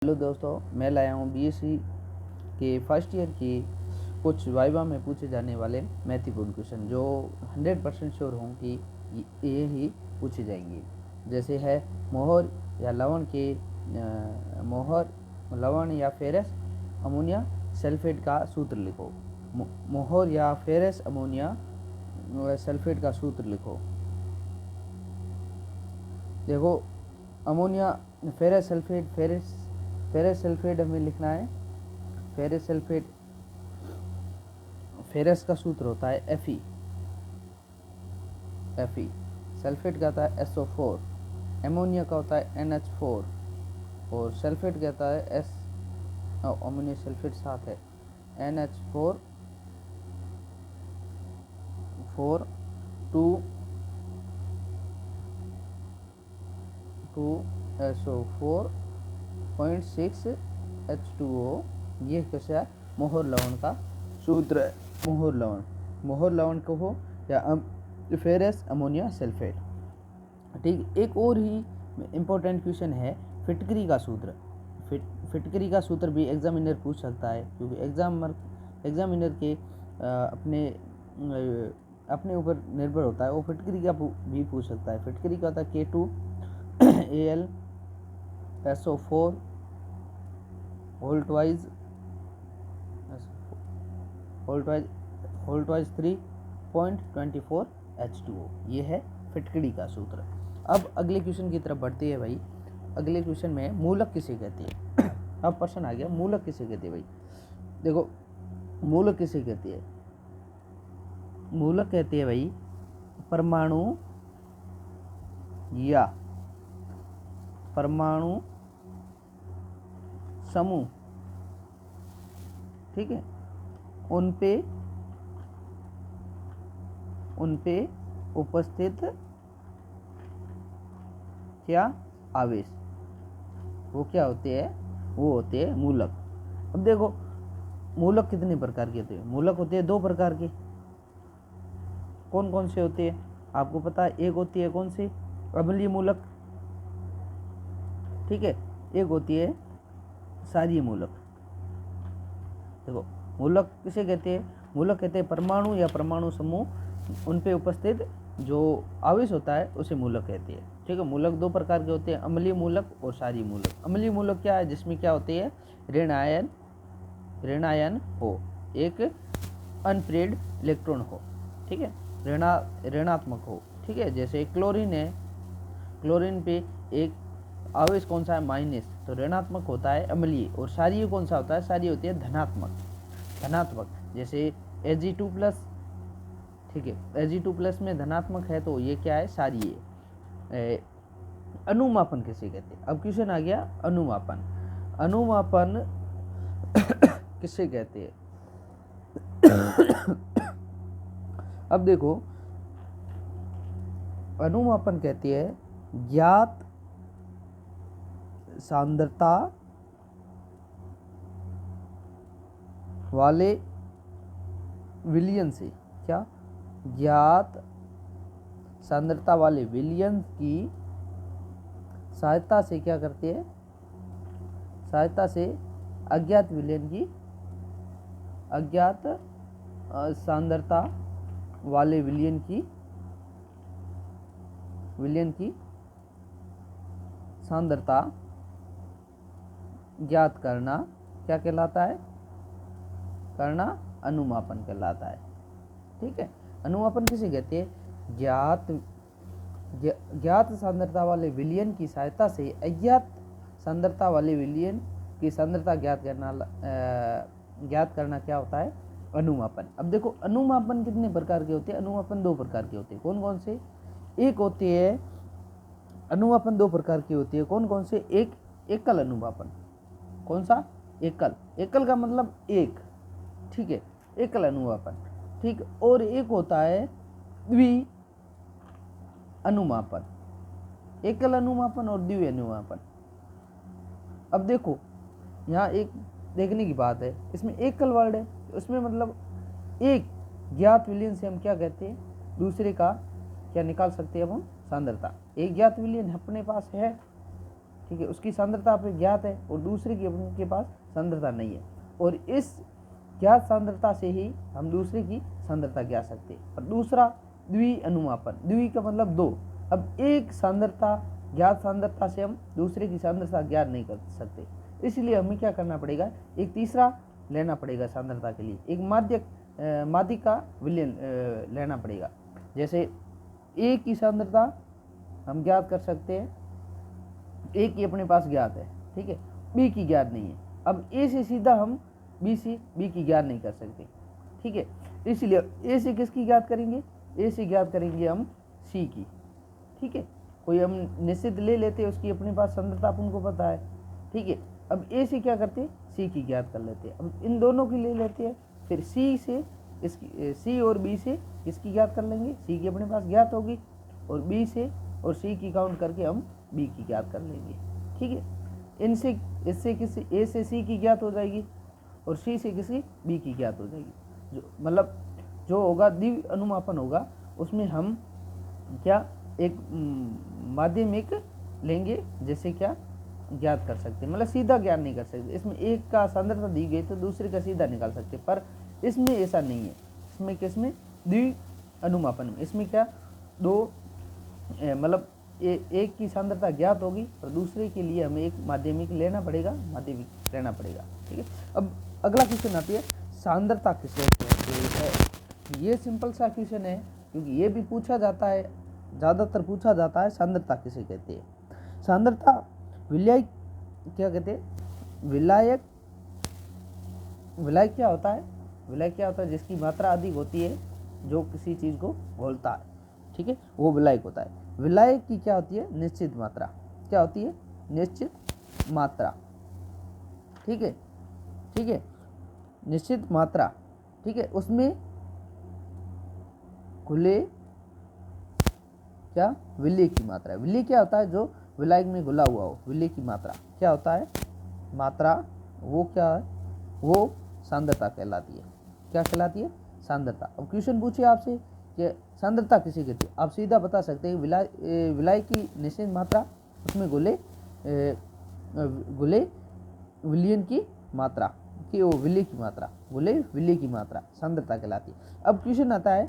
Hello दोस्तों, मैं लाया हूँ बीएससी के फर्स्ट ईयर की कुछ वाइवा में पूछे जाने वाले महत्वपूर्ण क्वेश्चन जो 100% श्योर हूँ कि ये ही पूछे जाएंगे। जैसे है मोहर या लवण के मोहर लवण या फेरस अमोनिया सल्फेट का सूत्र लिखो। मोहर या फेरस अमोनिया सल्फेट का सूत्र लिखो। देखो अमोनिया फेरस सल्फेट हमें लिखना है। फेरस सल्फेट, फेरस का सूत्र होता है Fe। सल्फेट का होता है SO4। एमोनिया का होता है NH4 और सल्फेट का होता है अमोनिया सल्फेट साथ है NH4 2 SO4.6 H2O। ये कैसे है? मोहर लवण का सूत्र है। मोहर लवण को हो या फेरस अमोनिया सल्फेट। ठीक, एक और ही इम्पोर्टेंट क्वेश्चन है फिटकरी का सूत्र। फिटकरी का सूत्र भी एग्जामिनर पूछ सकता है, क्योंकि एग्जामिनर के अपने ऊपर निर्भर होता है। वो फिटकरी का भी पूछ सकता है। फिटकरी का होता है K2 Al SO4 whole twice 3.24 H2O। ये है फिटकरी का सूत्र। अब अगले क्वेश्चन की तरफ बढ़ते हैं भाई। अगले क्वेश्चन में मूलक किसे कहते हैं? अब प्रश्न आ गया, मूलक किसे कहते हैं भाई। देखो मूलक किसे कहते हैं? मूलक कहते हैं भाई परमाणु या परमाणु समूह, ठीक है, उन पे उपस्थित क्या आवेश, वो क्या होते हैं? वो होते हैं मूलक। अब देखो मूलक कितने प्रकार के होते हैं? मूलक होते हैं 2 प्रकार के। कौन कौन से होते हैं आपको पता है? एक होती है कौन सी? अम्लीय मूलक, ठीक है। एक होती है क्षारीय मूलक। देखो मूलक किसे कहते हैं? मूलक कहते हैं परमाणु या परमाणु समूह उन पे उपस्थित जो आवेश होता है उसे मूलक कहते हैं। ठीक है। मूलक 2 प्रकार के होते हैं, अम्लीय मूलक और क्षारीय मूलक। अम्लीय मूलक क्या है? जिसमें क्या होती है? ऋण आयन हो, एक अनपेयर्ड इलेक्ट्रॉन हो, ठीक है, ऋणात्मक हो, ठीक है। जैसे क्लोरीन है, क्लोरीन पे एक आवेश कौन सा है? माइनस, तो ऋणात्मक होता है अम्लीय। और क्षारीय कौन सा होता है? क्षारीय होती है धनात्मक। जैसे Ag2+, ठीक है, Ag2+ में धनात्मक है तो ये क्या है? क्षारीय। अनुमापन किसे कहते हैं? अब क्वेश्चन आ गया अनुमापन किसे कहते हैं? अब देखो अनुमापन कहते हैं ज्ञात सांद्रता वाले विलयन से, क्या? ज्ञात सांद्रता वाले विलयन की सहायता से क्या करते हैं? सहायता से अज्ञात विलयन की, अज्ञात सांद्रता वाले विलयन की सांद्रता ज्ञात करना क्या कहलाता है? करना अनुमापन कहलाता है। ठीक है। अनुमापन किसे कहते हैं? ज्ञात सांद्रता वाले विलयन की सहायता से अज्ञात सांद्रता वाले विलयन की सांद्रता ज्ञात करना क्या होता है? अनुमापन। अब देखो अनुमापन कितने प्रकार के होते हैं? अनुमापन 2 प्रकार के होते हैं। कौन कौन से? एक होते हैं अनुमापन 2 प्रकार की होती है। कौन कौन से? एक एकल अनुमापन। कौन सा? एकल का मतलब एक, ठीक है, एकल अनुमापन, ठीक। और एक होता है द्वि अनुमापन, एकल अनुमापन और द्वि अनुमापन। अब देखो यहाँ एक देखने की बात है, इसमें एकल वर्ड है, उसमें मतलब एक ज्ञात विलयन से हम क्या कहते हैं? दूसरे का क्या निकाल सकते हैं हम? सांद्रता। एक ज्ञात विलयन अपने पास है, ठीक है, उसकी सांद्रता पे ज्ञात है और दूसरे की अपने पास सांद्रता नहीं है, और इस ज्ञात सांद्रता से ही हम दूसरे की सांद्रता ज्ञात सकते हैं। और दूसरा द्वि अनुमापन, द्वि का मतलब दो। अब एक सांद्रता ज्ञात सांद्रता से हम दूसरे की सांद्रता ज्ञात नहीं कर सकते, इसलिए हमें क्या करना पड़ेगा, एक तीसरा लेना पड़ेगा सांद्रता के लिए, एक माध्यक का विलयन लेना पड़ेगा। जैसे ए की सांद्रता हम ज्ञात कर सकते हैं, ए की अपने पास ज्ञात है, ठीक है, बी की ज्ञात नहीं है। अब ए से सीधा हम बी की ज्ञात नहीं कर सकते, ठीक है, इसलिए ए से किसकी ज्ञात करेंगे, ए से ज्ञात करेंगे हम सी की, ठीक है, कोई हम निश्चित ले लेते हैं, उसकी अपने पास सांद्रता अपन को पता है, ठीक है। अब ए से क्या करते हैं, सी की ज्ञात कर लेते हैं। अब इन दोनों की ले लेते हैं, फिर सी से इसकी, सी और बी से इसकी ज्ञात कर लेंगे, सी की अपने पास ज्ञात होगी, और बी से और सी की काउंट करके हम बी की ज्ञात कर लेंगे, ठीक है। इनसे इससे किसी ए से सी की ज्ञात हो जाएगी और सी से किसी बी की ज्ञात हो जाएगी। जो मतलब जो होगा द्वि अनुमापन होगा, उसमें हम क्या एक माध्यमिक लेंगे, जैसे क्या ज्ञात कर सकते हैं, मतलब सीधा ज्ञात नहीं कर सकते। इसमें एक का सांद्रता दी गई तो दूसरे का सीधा निकाल सकते, पर इसमें ऐसा नहीं है। इसमें किसमें, द्वि अनुमापन में, इसमें क्या दो मतलब एक की सांद्रता ज्ञात होगी और दूसरे के लिए हमें एक माध्यमिक लेना पड़ेगा, ठीक है। अब अगला क्वेश्चन आती है, सांद्रता किसे कहते हैं। ये सिंपल सा क्वेश्चन है, क्योंकि ये भी पूछा जाता है, ज़्यादातर पूछा जाता है, सांद्रता किसे कहते हैं। सांद्रता विलायक क्या कहते हैं, विलायक क्या होता है, विलायक क्या होता है, जिसकी मात्रा अधिक होती है, जो किसी चीज़ को घोलता है, ठीक है, वो विलायक होता है। विलायक की क्या होती है, निश्चित मात्रा, क्या होती है, निश्चित मात्रा, ठीक है, निश्चित मात्रा, ठीक है। उसमें घुले क्या, विलय की मात्रा। विलय क्या होता है, जो विलायक में घुला हुआ हो, विलय की मात्रा क्या होता है, मात्रा, वो क्या है, वो सांद्रता कहलाती है। क्या कहलाती है, सांद्रता। अब क्वेश्चन पूछिए आपसे कि सांद्रता किसे कहती है, आप सीधा बता सकते हैं विलायक की निश्चित मात्रा, उसमें घुले विलयन की मात्रा कि वो विलय की मात्रा, घुले विलय की मात्रा सांद्रता कहलाती है। अब क्वेश्चन आता है,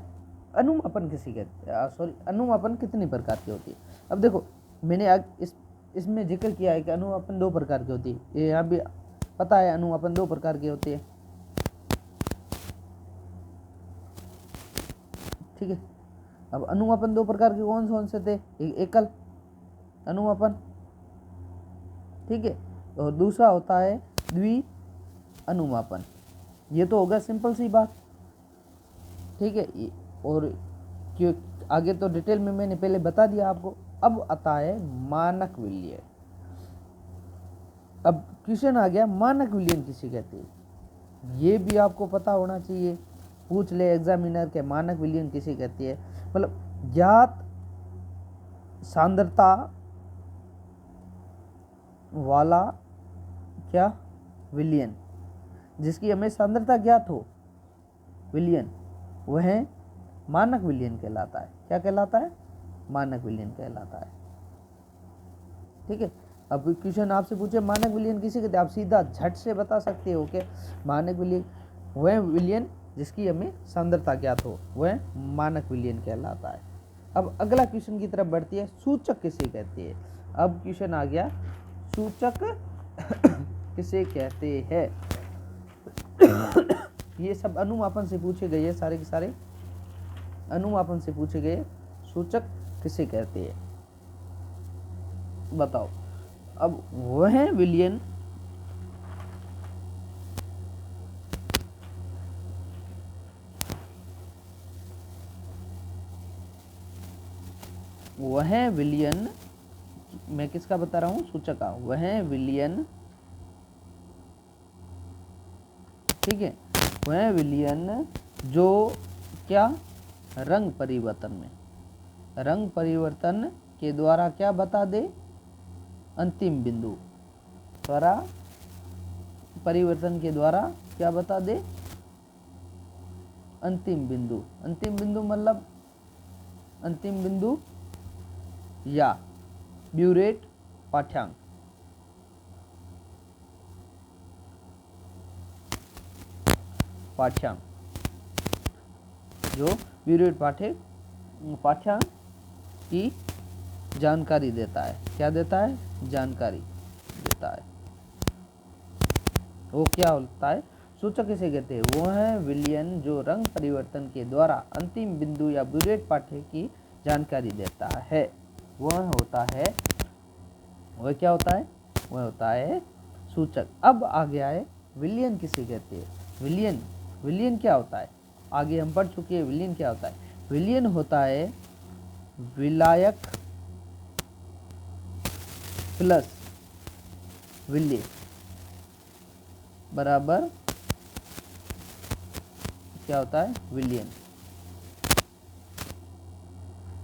अनुमापन किसे कहते हैं, अनुमापन कितने प्रकार की होती है। अब देखो, मैंने इसमें जिक्र किया है कि अनुमापन दो प्रकार की होती है, ये यहाँ भी पता है, अनुमापन दो प्रकार के होते हैं, ठीक है। अब अनुमापन दो प्रकार के कौन से थे, एक एकल अनुमापन, ठीक है, और दूसरा होता है द्वि अनुमापन। ये तो होगा सिंपल सी बात, ठीक है, और क्यों आगे तो डिटेल में मैंने पहले बता दिया आपको। अब आता है मानक विलयन। अब क्वेश्चन आ गया, मानक विलयन किसे कहते हैं, ये भी आपको पता होना चाहिए, पूछ ले एग्जामिनर के मानक विलयन किसे कहती है। मतलब ज्ञात सांद्रता वाला क्या, विलयन, जिसकी हमें सांद्रता ज्ञात हो, विलयन, वह मानक विलयन कहलाता है। क्या कहलाता है, मानक विलयन कहलाता है, ठीक है। अब क्वेश्चन आपसे पूछे मानक विलयन किसे कहते हैं, आप सीधा झट से बता सकते हो कि मानक विलयन वह विलयन जिसकी हमें सांद्रता ज्ञात हो, वह मानक विलयन कहलाता है। अब अगला क्वेश्चन की तरफ बढ़ती है, सूचक किसे कहते हैं। अब क्वेश्चन आ गया, सूचक किसे कहते हैं। ये सब अनुमापन से पूछे गए हैं, सारे के सारे अनुमापन से पूछे गए, सूचक किसे कहते हैं, बताओ। अब वह विलयन मैं किसका बता रहा हूं, सूचक का, वह विलयन, ठीक है, वह विलयन जो क्या, रंग परिवर्तन के द्वारा क्या बता दे, अंतिम बिंदु, द्वारा परिवर्तन के द्वारा क्या बता दे, अंतिम बिंदु मतलब अंतिम बिंदु या ब्यूरेट पाठ्यांक, पाठ्यांक, जो ब्यूरेट पाठ्यांक की जानकारी देता है। क्या देता है? जानकारी देता है। वो क्या होता है? सूचक किसे कहते हैं? वो है विलयन जो रंग परिवर्तन के द्वारा अंतिम बिंदु या ब्यूरेट पाठ्य की जानकारी देता है। वह होता है, वह क्या होता है? वह होता है सूचक। अब आ गया है विलयन किसे कहते हैं? विलयन क्या होता है? आगे हम पढ़ चुके हैं विलयन क्या होता है। विलयन होता है विलायक प्लस विलय बराबर क्या होता है? विलयन।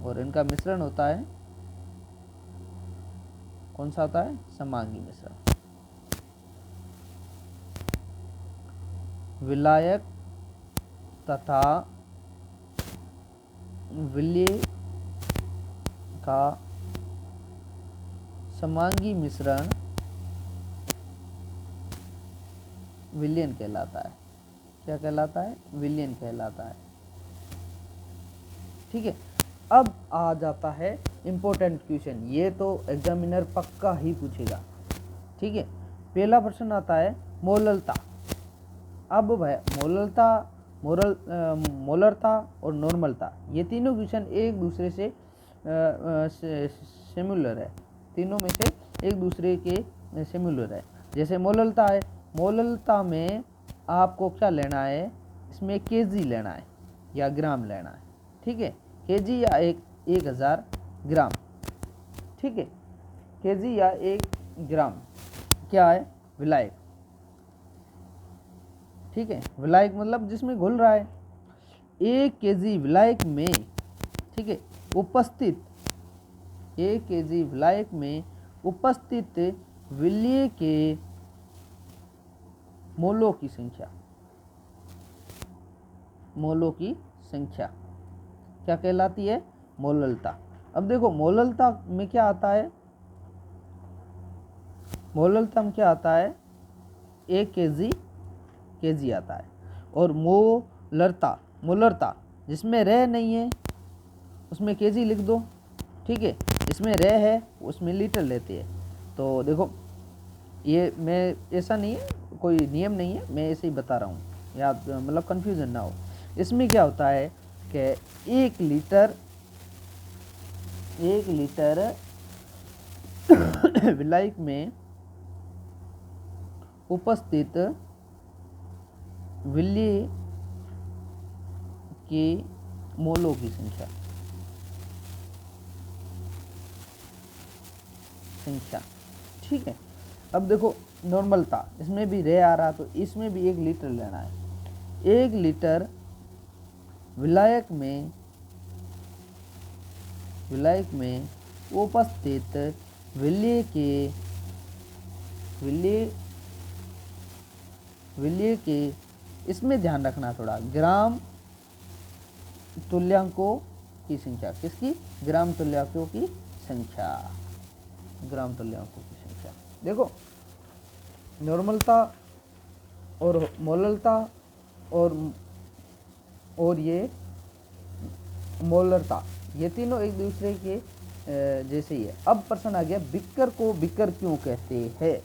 और इनका मिश्रण होता है, कौन सा होता है? समांगी मिश्रण। विलायक तथा विलय का समांगी मिश्रण विलयन कहलाता है। क्या कहलाता है? विलयन कहलाता है। ठीक है। अब आ जाता है इंपॉर्टेंट क्वेश्चन, ये तो एग्जामिनर पक्का ही पूछेगा। ठीक है। पहला प्रश्न आता है मोललता। अब भाई मोलरता और नॉर्मलता, ये तीनों क्वेश्चन एक दूसरे से सिमिलर है। तीनों में से एक दूसरे के सिमिलर है। जैसे मोललता है, मोललता में आपको क्या लेना है? इसमें केजी लेना है या ग्राम लेना है। ठीक है। केजी या 1000 ग्राम। ठीक है। केजी या 1 ग्राम क्या है? विलायक। ठीक है। विलायक मतलब जिसमें घुल रहा है। 1 केजी विलायक में, ठीक है, उपस्थित 1 केजी विलायक में उपस्थित विलय के मोलों की संख्या, मोलों की संख्या क्या कहलाती है? मोललता। अब देखो मोललता में क्या आता है? मोललता में क्या आता है? 1 केजी आता है। और मोलरता जिसमें रह नहीं है उसमें केजी लिख दो। ठीक है। इसमें रह है उसमें लीटर लेते हैं। तो देखो ये मैं ऐसा नहीं है, कोई नियम नहीं है, मैं ऐसे ही बता रहा हूँ, या मतलब कंफ्यूजन ना हो। इसमें क्या होता है कि 1 लीटर विलायक में उपस्थित विलय के मोलों की संख्या। ठीक है। अब देखो नॉर्मलता, इसमें भी रह आ रहा तो इसमें भी 1 लीटर लेना है। 1 लीटर विलायक में उपस्थित विलय के इसमें ध्यान रखना थोड़ा, ग्राम तुल्यांकों की संख्या। किसकी? ग्राम तुल्यांकों की संख्या। ग्राम तुल्यांकों की संख्या। देखो नॉर्मलता और मोललता और ये मोलरता, ये तीनों एक दूसरे के जैसे ही है। अब प्रश्न आ गया बीकर को बीकर क्यों कहते हैं?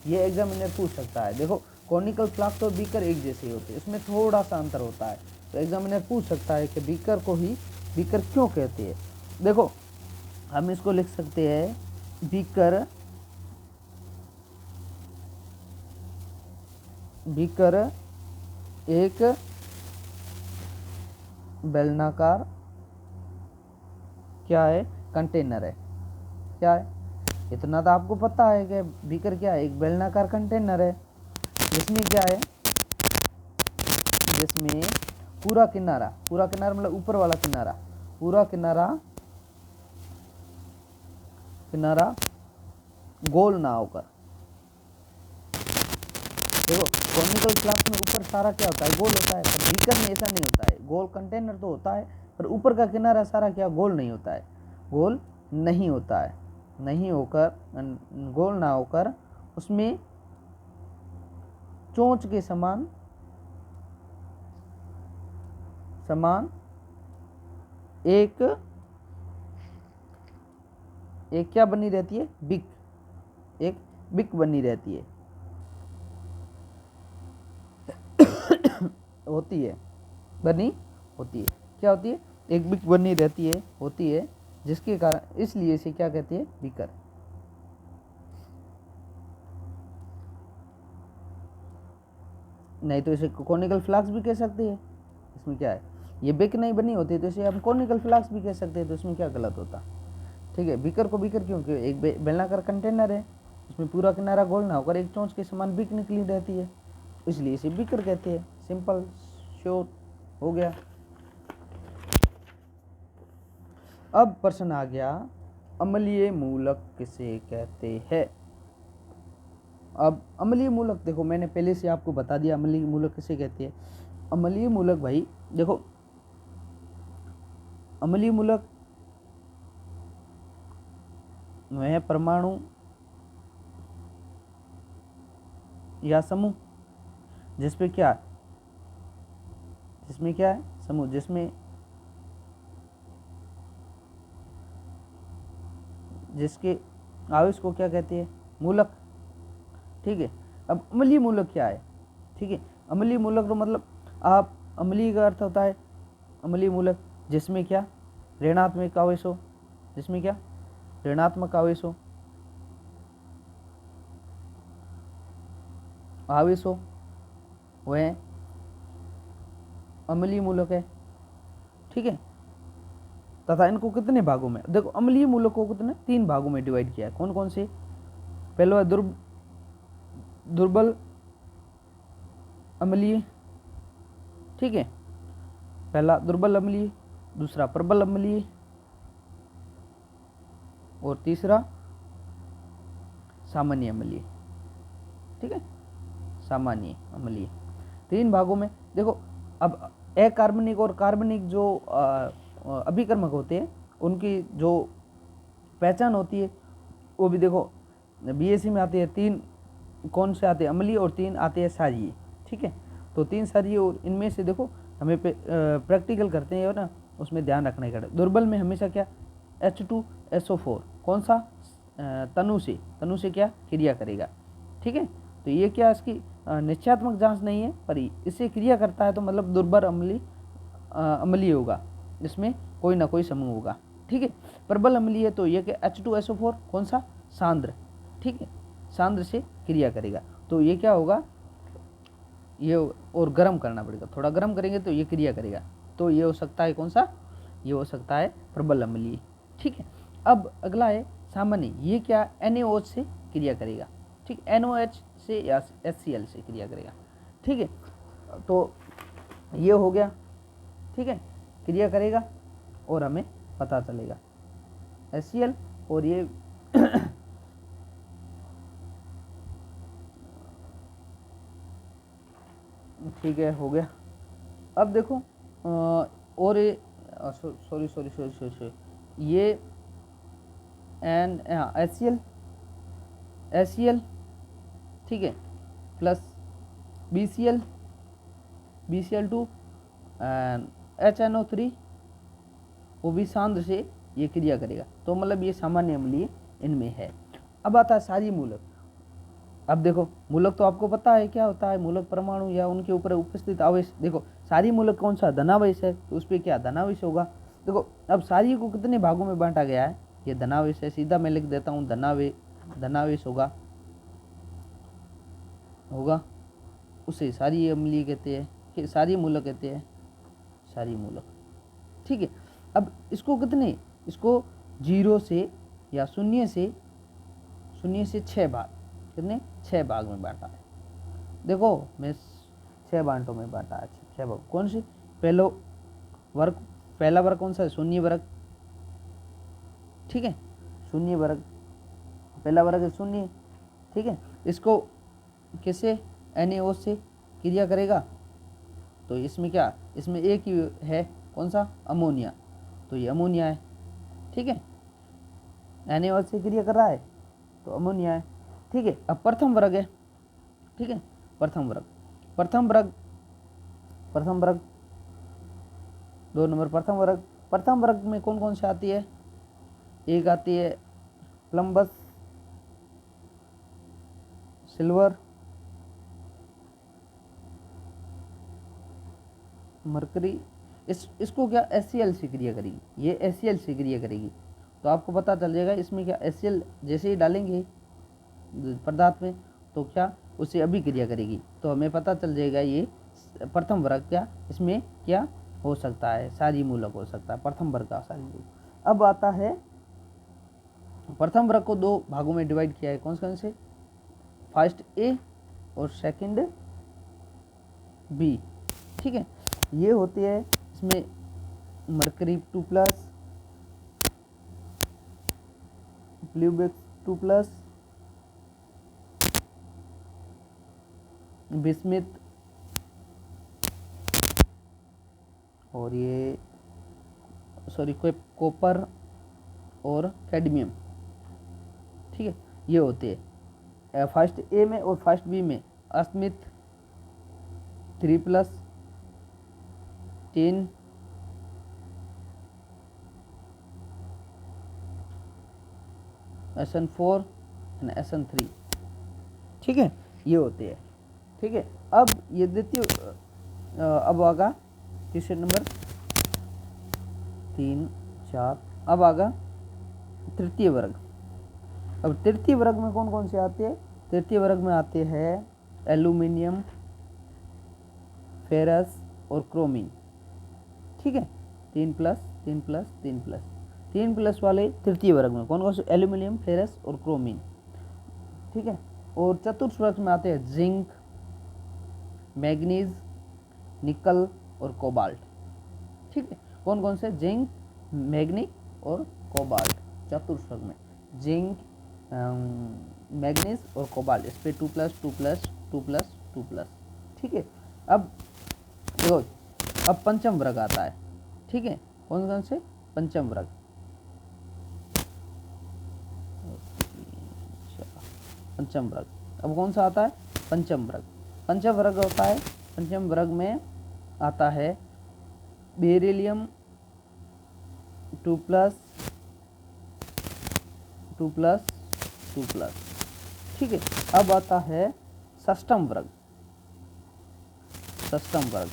ये एग्जामिनर पूछ सकता है। देखो कॉनिकल फ्लास्क और बीकर एक जैसे होते हैं, इसमें थोड़ा सा अंतर होता है। तो एग्जामिनर पूछ सकता है कि बीकर को ही बीकर क्यों कहते हैं। देखो हम इसको लिख सकते हैं बीकर एक बेलनाकार क्या है? कंटेनर है। क्या है? इतना तो आपको पता है कि बीकर क्या है? एक बेलनाकार कंटेनर है जिसमें क्या है? जिसमें पूरा किनारा मतलब ऊपर वाला पूरा किनारा गोल ना होकर, देखो कॉनिकल फ्लास्क में ऊपर सारा क्या होता है? गोल होता है। पर बीकर में ऐसा नहीं होता है। गोल कंटेनर तो होता है पर ऊपर का किनारा सारा क्या? गोल नहीं होता है। गोल नहीं होता है, गोल ना होकर उसमें चोंच के समान समान एक क्या बनी रहती है, बिक, एक बिक बनी रहती है होती है, बनी होती है, क्या होती है, एक बिक बनी रहती है, होती है, जिसके कारण, इसलिए इसे क्या कहते हैं, बिकर। नहीं तो इसे कोनिकल फ्लास्क भी कह सकते हैं, इसमें क्या है, ये बिक नहीं बनी होती तो इसे हम कोनिकल फ्लास्क भी कह सकते हैं, तो इसमें क्या गलत होता। ठीक है, बीकर को बीकर क्यों, क्योंकि एक बेलनाकार कंटेनर है, उसमें पूरा किनारा गोल ना होकर एक चोंच के समान बिक निकली रहती है, इसलिए इसे बीकर कहते हैं। सिंपल, श्योर, हो गया। अब प्रश्न आ गया, अम्लीय मूलक किसे कहते हैं। अब अम्लीय मूलक देखो, मैंने पहले से आपको बता दिया अम्लीय मूलक किसे कहते हैं। अम्लीय मूलक भाई देखो, अम्लीय मूलक वह परमाणु या समूह जिसमें क्या है, समूह जिसमें जिसके आवेश को क्या कहते हैं, मूलक। ठीक है, अब अम्लीय मूलक क्या है। ठीक है, अम्लीय मूलक तो मतलब आप, अम्लीय का अर्थ होता है अम्लीय मूलक जिसमें क्या, ऋणात्मक आवेश हो, जिसमें क्या, ऋणात्मक आवेश हो, वह अम्लीय मूलक है। ठीक है, तथा इनको कितने भागों में, देखो अम्लीय मूलक को कितने, 3 भागों में डिवाइड किया है। कौन कौन से, पहला है दुर्बल अम्लीय। ठीक है, पहला दुर्बल अम्लीय, दूसरा प्रबल अम्लीय, और तीसरा सामान्य अम्लीय। ठीक है, सामान्य अम्लीय, 3 भागों में। देखो अब अकार्बनिक और कार्बनिक जो अभिकर्मक होते हैं, उनकी जो पहचान होती है वो भी देखो बीएससी में आती है। 3 कौन से आते हैं, अम्लीय, और 3 आते हैं क्षारीय। ठीक है, तो 3 क्षारीय, और इनमें से देखो हमें प्रैक्टिकल करते हैं ना, उसमें ध्यान रखने का, दुर्बल में हमेशा क्या, H2SO4 कौन सा, तनु से क्या क्रिया करेगा। ठीक है, तो ये क्या, इसकी निश्चयात्मक जांच नहीं है, पर इससे क्रिया करता है तो मतलब दुर्बल अम्लीय होगा, इसमें कोई ना कोई समूह होगा। ठीक है, प्रबल अम्लीय है तो ये क्या, H2SO4 कौन सा, सांद्र। ठीक है, सांद्र से क्रिया करेगा, तो ये क्या होगा, ये, और गर्म करना पड़ेगा, थोड़ा गर्म करेंगे तो ये क्रिया करेगा, तो ये हो सकता है कौन सा, ये हो सकता है प्रबल अम्लीय। ठीक है, अब अगला है सामान्य, ये क्या, NaOH से क्रिया करेगा। ठीक, NOH से या HCl से क्रिया करेगा। ठीक है, तो ये हो गया। ठीक है, क्रिया करेगा और हमें पता चलेगा HCl, और ये ठीक है, हो गया। अब देखो और ये सॉरी ये HCl, ठीक है, प्लस BCl2 एंड HNO3, वो भी सांद्र से ये क्रिया करेगा, तो मतलब ये सामान्य अम्लीय इनमें है। अब आता है क्षारीय मूलक। अब देखो मूलक तो आपको पता है क्या होता है, मूलक परमाणु या उनके ऊपर उपस्थित आवेश। देखो क्षारीय मूलक कौन सा, धनावेश है, तो उस पर क्या, धनावेश होगा। देखो अब क्षारीय को कितने भागों में बांटा गया है, ये धनावेश है, सीधा मैं लिख देता हूँ, धनावेश होगा, उसे क्षारीय अम्लीय कहते हैं, क्षारीय मूलक कहते हैं, क्षारीय मूलक। ठीक है, अब इसको कितने, इसको 0 से या 0 से 6 भाग, कितने, 6 भाग में बांटा है। देखो मैं 6 बांटों में बांटा है, 6 भाग। कौन सी, पहला वर्ग कौन सा है, शून्य वर्ग। ठीक है, शून्य वर्ग, पहला वर्ग है शून्य। ठीक है, इसको किसे, NaOH से क्रिया करेगा, तो इसमें क्या, इसमें एक ही है, कौन सा, अमोनिया, तो ये अमोनिया है। ठीक है, NaOH से क्रिया कर रहा है तो अमोनिया है। ठीक है, अब प्रथम वर्ग है। ठीक है, प्रथम वर्ग 2 नंबर प्रथम वर्ग। प्रथम वर्ग में कौन कौन से आती है? एक आती है प्लम्बस, सिल्वर, मरकरी। इसको क्या HCl से क्रिया करेगी, ये HCl से क्रिया करेगी। तो आपको पता चल जाएगा इसमें क्या HCl जैसे ही डालेंगे पदार्थ में तो क्या उसे अभिक्रिया करेगी, तो हमें पता चल जाएगा ये प्रथम वर्ग क्या इसमें क्या हो सकता है, सारी मूलक हो सकता है, प्रथम वर्ग का सारी मूलक। अब आता है प्रथम वर्ग को 2 भागों में डिवाइड किया है, कौन कौन से? फर्स्ट ए और सेकंड बी। ठीक है, ये होती है इसमें मरकरी 2+, ब्लूबेक्स 2+, बिस्मिथ, और ये कॉपर और कैडमियम। ठीक है, ये होते हैं फर्स्ट ए में और फर्स्ट बी में अस्मिथ 3+, टिन, SN4 एंड SN3। ठीक है, ये होते हैं। ठीक है, अब ये द्वितीय अब आगा तीसरे नंबर 3 4। अब आगा तृतीय वर्ग। अब तृतीय वर्ग में कौन कौन से आते हैं? तृतीय वर्ग में आते हैं एल्यूमिनियम, फेरस और क्रोमीन। ठीक है, 3+, 3+, 3+। 3+ वाले तृतीय वर्ग में कौन कौन से? एल्यूमिनियम, फेरस और क्रोमीन। ठीक है, और चतुर्थ वर्ग में आते हैं जिंक, मैग्नीज, निकल और कोबाल्ट। ठीक है, कौन कौन से? जिंक, मैग्नीज और कोबाल्ट। चतुर्थ वर्ग में जिंक, मैग्नीज और कोबाल्ट, इस पे 2+, 2+, 2+, 2+। ठीक है, अब देखो अब पंचम वर्ग आता है। ठीक है, कौन कौन से? पंचम वर्ग। पंचम वर्ग अब कौन सा आता है? पंचम वर्ग। पंचम वर्ग होता है, पंचम वर्ग में आता है बेरिलियम 2+, 2+, 2+। ठीक है, अब आता है षष्ठम वर्ग। षष्ठम वर्ग,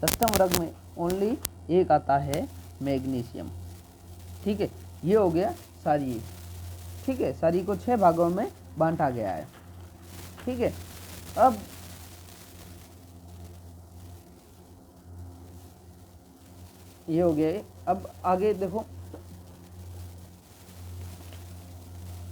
षष्ठम वर्ग में ओनली एक आता है मैग्नीशियम। ठीक है, ये हो गया सारी। ठीक है, सारी को 6 भागों में बांटा गया है। ठीक है, अब ये हो गया। अब आगे देखो